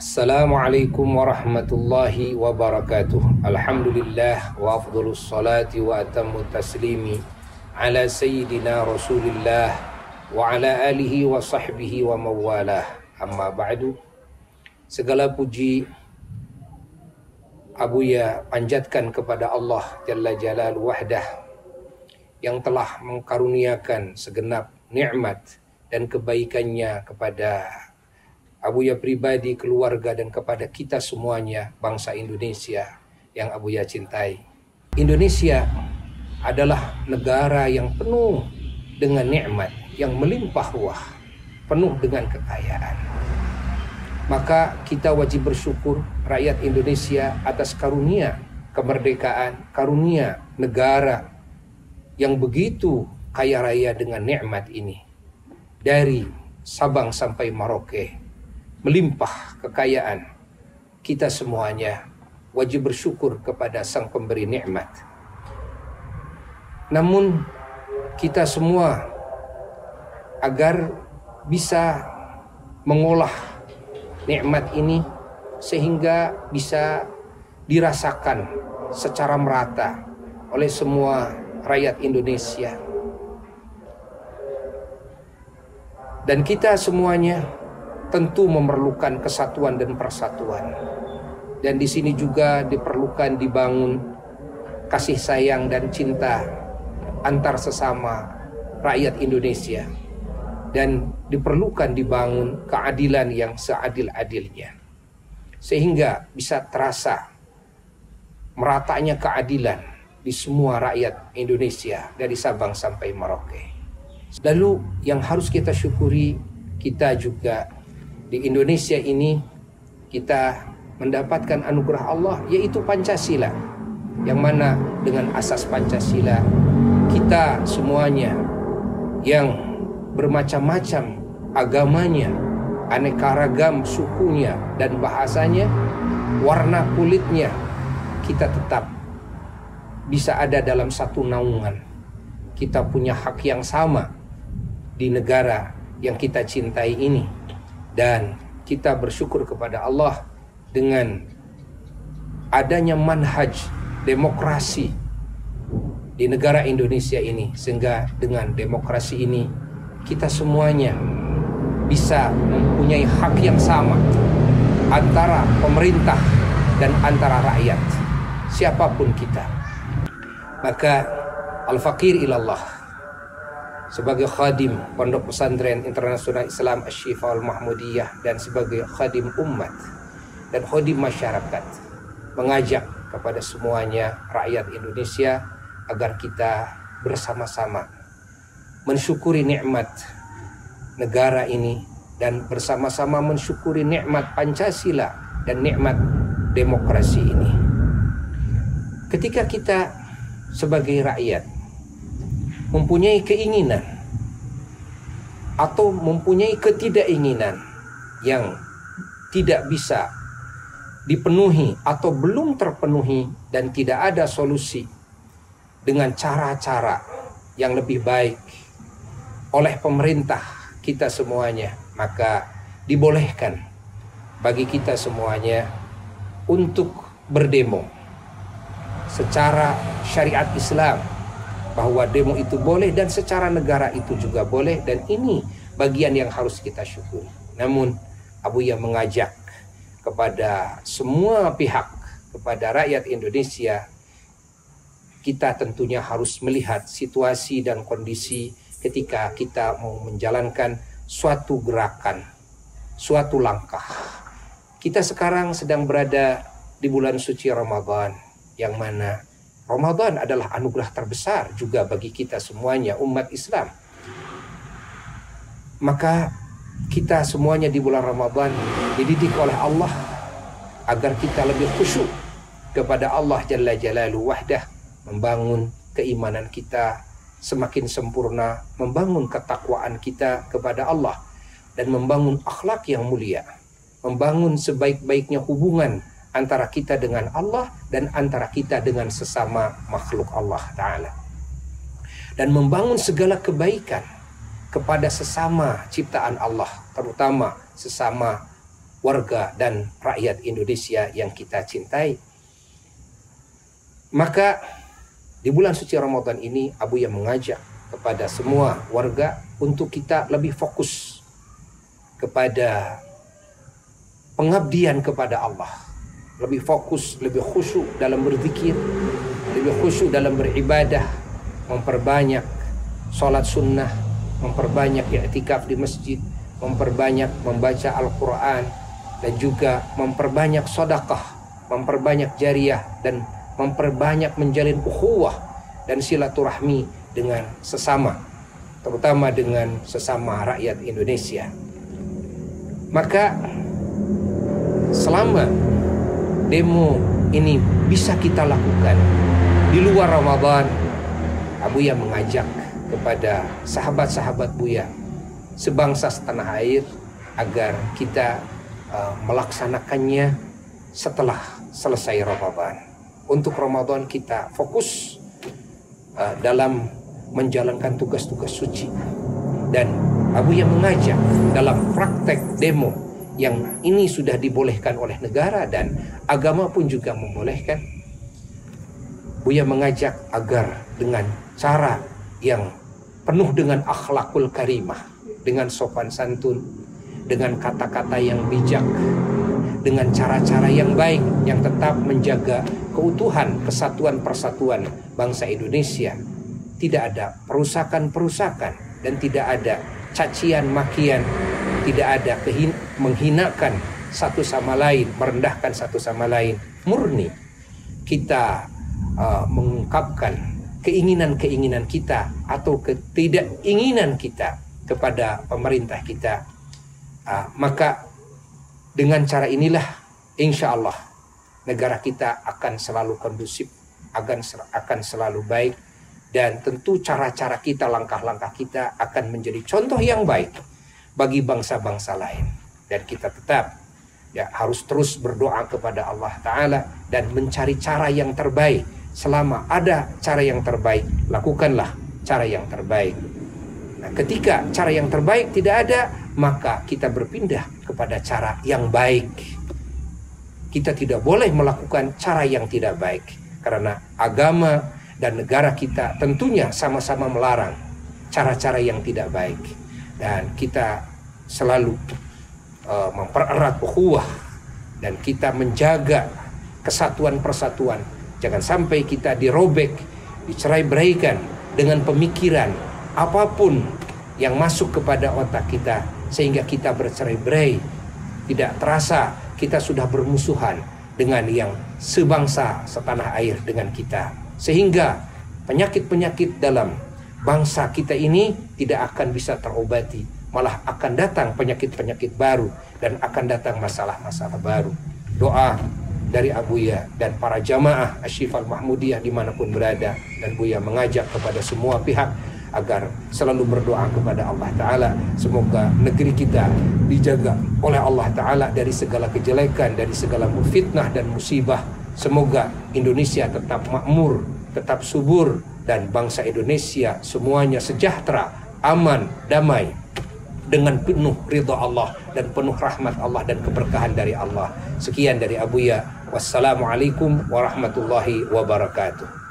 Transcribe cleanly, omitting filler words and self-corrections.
Assalamualaikum warahmatullahi wabarakatuh. Alhamdulillah wa afdhalus salati wa atammu taslimi ala sayyidina Rasulillah wa ala alihi wa sahbihi wa mawalah. Amma ba'du. Segala puji Abuya panjatkan kepada Allah Jalla Jalaluhu Wahdah yang telah mengkaruniakan segenap nikmat dan kebaikannya kepada Abuya pribadi, keluarga, dan kepada kita semuanya, bangsa Indonesia yang Abuya cintai. Indonesia adalah negara yang penuh dengan nikmat, yang melimpah ruah, penuh dengan kekayaan. Maka kita wajib bersyukur rakyat Indonesia atas karunia kemerdekaan, karunia negara yang begitu kaya raya dengan nikmat ini. Dari Sabang sampai Merauke, melimpah kekayaan. Kita semuanya wajib bersyukur kepada Sang Pemberi nikmat. Namun kita semua agar bisa mengolah nikmat ini sehingga bisa dirasakan secara merata oleh semua rakyat Indonesia. Dan kita semuanya tentu memerlukan kesatuan dan persatuan. Dan di sini juga diperlukan dibangun kasih sayang dan cinta antar sesama rakyat Indonesia. Dan diperlukan dibangun keadilan yang seadil-adilnya. Sehingga bisa terasa meratanya keadilan di semua rakyat Indonesia dari Sabang sampai Merauke. Lalu yang harus kita syukuri, kita juga di Indonesia ini kita mendapatkan anugerah Allah, yaitu Pancasila, yang mana dengan asas Pancasila kita semuanya yang bermacam-macam agamanya, aneka ragam sukunya dan bahasanya, warna kulitnya, kita tetap bisa ada dalam satu naungan. Kita punya hak yang sama di negara yang kita cintai ini. Dan kita bersyukur kepada Allah dengan adanya manhaj demokrasi di negara Indonesia ini. Sehingga dengan demokrasi ini kita semuanya bisa mempunyai hak yang sama antara pemerintah dan antara rakyat, siapapun kita. Maka al-faqir ilallah sebagai khadim Pondok Pesantren Internasional Islam Asy-Syifa Al-Mahmudiyah dan sebagai khadim umat dan khadim masyarakat, mengajak kepada semuanya rakyat Indonesia agar kita bersama-sama mensyukuri nikmat negara ini dan bersama-sama mensyukuri nikmat Pancasila dan nikmat demokrasi ini. Ketika kita sebagai rakyat mempunyai keinginan atau mempunyai ketidakinginan yang tidak bisa dipenuhi atau belum terpenuhi dan tidak ada solusi dengan cara-cara yang lebih baik oleh pemerintah kita semuanya, maka dibolehkan bagi kita semuanya untuk berdemo secara syariat Islam, bahwa demo itu boleh dan secara negara itu juga boleh, dan ini bagian yang harus kita syukuri. Namun Abuya mengajak kepada semua pihak, kepada rakyat Indonesia, kita tentunya harus melihat situasi dan kondisi ketika kita mau menjalankan suatu gerakan, suatu langkah. Kita sekarang sedang berada di bulan suci Ramadan, yang mana Ramadan adalah anugerah terbesar juga bagi kita semuanya, umat Islam. Maka kita semuanya di bulan Ramadan dididik oleh Allah agar kita lebih khusyuk kepada Allah Jalla Jalaluhu Wahdah, membangun keimanan kita semakin sempurna, membangun ketakwaan kita kepada Allah, dan membangun akhlak yang mulia, membangun sebaik-baiknya hubungan antara kita dengan Allah dan antara kita dengan sesama makhluk Allah Ta'ala. Dan membangun segala kebaikan kepada sesama ciptaan Allah, terutama sesama warga dan rakyat Indonesia yang kita cintai. Maka di bulan suci Ramadan ini Abuya mengajak kepada semua warga untuk kita lebih fokus kepada pengabdian kepada Allah, lebih fokus, lebih khusyuk dalam berzikir, lebih khusyuk dalam beribadah, memperbanyak sholat sunnah, memperbanyak i'tikaf di masjid, memperbanyak membaca Al-Quran, dan juga memperbanyak sedekah, memperbanyak jariah, dan memperbanyak menjalin ukhuwah dan silaturahmi dengan sesama, terutama dengan sesama rakyat Indonesia. Maka selama demo ini bisa kita lakukan di luar Ramadan, Abuya mengajak kepada sahabat-sahabat Buya sebangsa setanah air agar kita melaksanakannya setelah selesai Ramadan. Untuk Ramadan kita fokus dalam menjalankan tugas-tugas suci, dan Abuya mengajak dalam praktek demo yang ini sudah dibolehkan oleh negara dan agama pun juga membolehkan. Buya mengajak agar dengan cara yang penuh dengan akhlakul karimah, dengan sopan santun, dengan kata-kata yang bijak, dengan cara-cara yang baik yang tetap menjaga keutuhan, kesatuan, persatuan bangsa Indonesia. Tidak ada perusakan-perusakan dan tidak ada cacian makian, tidak ada menghinakan satu sama lain, merendahkan satu sama lain. Murni kita mengungkapkan keinginan-keinginan kita atau ketidakinginan kita kepada pemerintah kita. Maka dengan cara inilah insya Allah negara kita akan selalu kondusif, akan selalu baik, dan tentu cara-cara kita, langkah-langkah kita akan menjadi contoh yang baik bagi bangsa-bangsa lain. Dan kita tetap harus terus berdoa kepada Allah Ta'ala dan mencari cara yang terbaik. Selama ada cara yang terbaik, lakukanlah cara yang terbaik. Nah, ketika cara yang terbaik tidak ada, maka kita berpindah kepada cara yang baik. Kita tidak boleh melakukan cara yang tidak baik, karena agama dan negara kita tentunya sama-sama melarang cara-cara yang tidak baik. Dan kita selalu mempererat ukhuwah dan kita menjaga kesatuan persatuan. Jangan sampai kita dirobek, dicerai-beraikan dengan pemikiran apapun yang masuk kepada otak kita, sehingga kita bercerai-berai. Tidak terasa kita sudah bermusuhan dengan yang sebangsa setanah air dengan kita, sehingga penyakit-penyakit dalam bangsa kita ini tidak akan bisa terobati, malah akan datang penyakit-penyakit baru dan akan datang masalah-masalah baru. Doa dari Abuya dan para jamaah Asy-Syifal Mahmudiyah dimanapun berada, dan Buya mengajak kepada semua pihak agar selalu berdoa kepada Allah Ta'ala. Semoga negeri kita dijaga oleh Allah Ta'ala dari segala kejelekan, dari segala fitnah dan musibah. Semoga Indonesia tetap makmur, tetap subur, dan bangsa Indonesia semuanya sejahtera, aman, damai, dengan penuh ridha Allah dan penuh rahmat Allah dan keberkahan dari Allah. Sekian dari Abuya. Wassalamualaikum warahmatullahi wabarakatuh.